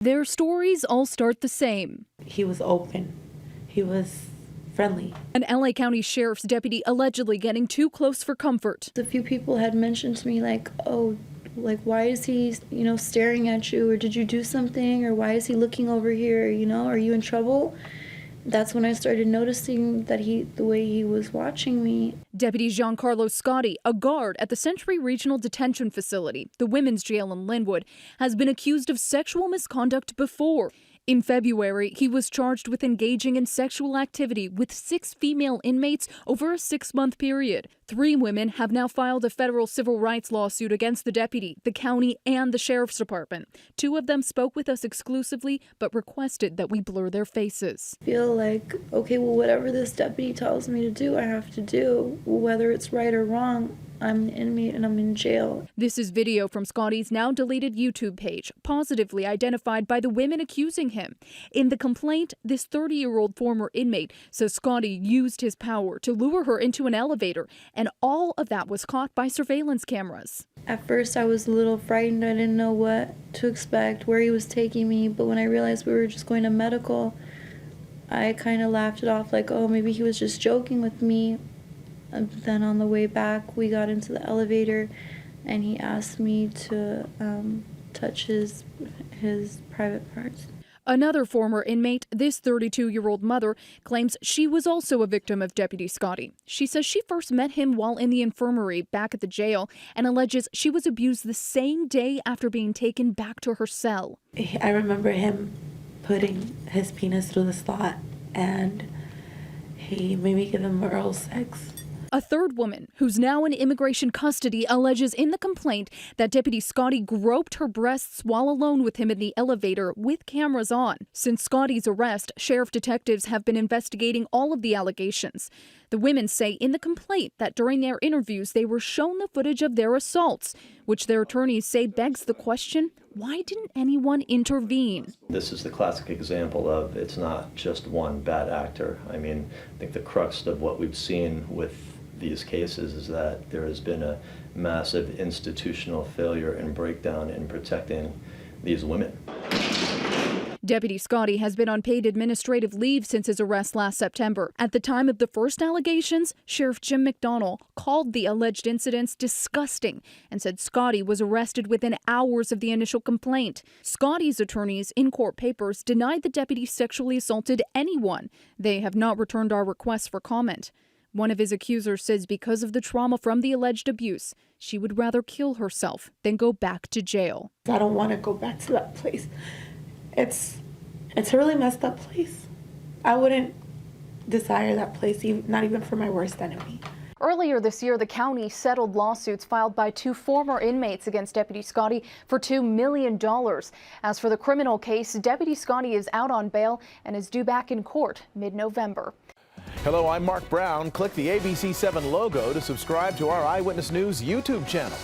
Their stories all start the same. He was open. He was friendly. An LA County Sheriff's deputy allegedly getting too close for comfort. A few people had mentioned to me like, oh, like, why is he, staring at you, or did you do something, or why is he looking over here, are you in trouble? That's when I started noticing that the way he was watching me. Deputy Giancarlo Scotti, a guard at the Century Regional Detention Facility, the women's jail in Linwood, has been accused of sexual misconduct before. In February, he was charged with engaging in sexual activity with 6 female inmates over a 6-month period. 3 women have now filed a federal civil rights lawsuit against the deputy, the county, and the sheriff's department. 2 of them spoke with us exclusively, but requested that we blur their faces. I feel like, okay, well, whatever this deputy tells me to do, I have to do, whether it's right or wrong. I'm an inmate and I'm in jail. This is video from Scotty's now deleted YouTube page, positively identified by the women accusing him. In the complaint, this 30-year-old former inmate says Scotty used his power to lure her into an elevator, and all of that was caught by surveillance cameras. At first, I was a little frightened. I didn't know what to expect, where he was taking me, but when I realized we were just going to medical, I kind of laughed it off like, oh, maybe he was just joking with me. And then on the way back, we got into the elevator, and he asked me to touch his private parts. Another former inmate, this 32-year-old mother, claims she was also a victim of Deputy Scotti. She says she first met him while in the infirmary back at the jail and alleges she was abused the same day after being taken back to her cell. I remember him putting his penis through the slot, and he made me give him oral sex. A third woman, who's now in immigration custody, alleges in the complaint that Deputy Scotti groped her breasts while alone with him in the elevator with cameras on. Since Scotty's arrest, sheriff detectives have been investigating all of the allegations. The women say in the complaint that during their interviews they were shown the footage of their assaults, which their attorneys say begs the question, why didn't anyone intervene? This is the classic example of it's not just one bad actor. I mean, I think the crux of what we've seen with these cases is that there has been a massive institutional failure and breakdown in protecting these women. Deputy Scotti has been on paid administrative leave since his arrest last September. At the time of the first allegations, Sheriff Jim McDonnell called the alleged incidents disgusting and said Scotti was arrested within hours of the initial complaint. Scotty's attorneys in court papers denied the deputy sexually assaulted anyone. They have not returned our requests for comment. One of his accusers says because of the trauma from the alleged abuse, she would rather kill herself than go back to jail. I don't want to go back to that place. It's a really messed up place. I wouldn't desire that place, not even for my worst enemy. Earlier this year, the county settled lawsuits filed by 2 former inmates against Deputy Scotti for $2 million. As for the criminal case, Deputy Scotti is out on bail and is due back in court mid-November. Hello, I'm Mark Brown. Click the ABC7 logo to subscribe to our Eyewitness News YouTube channel.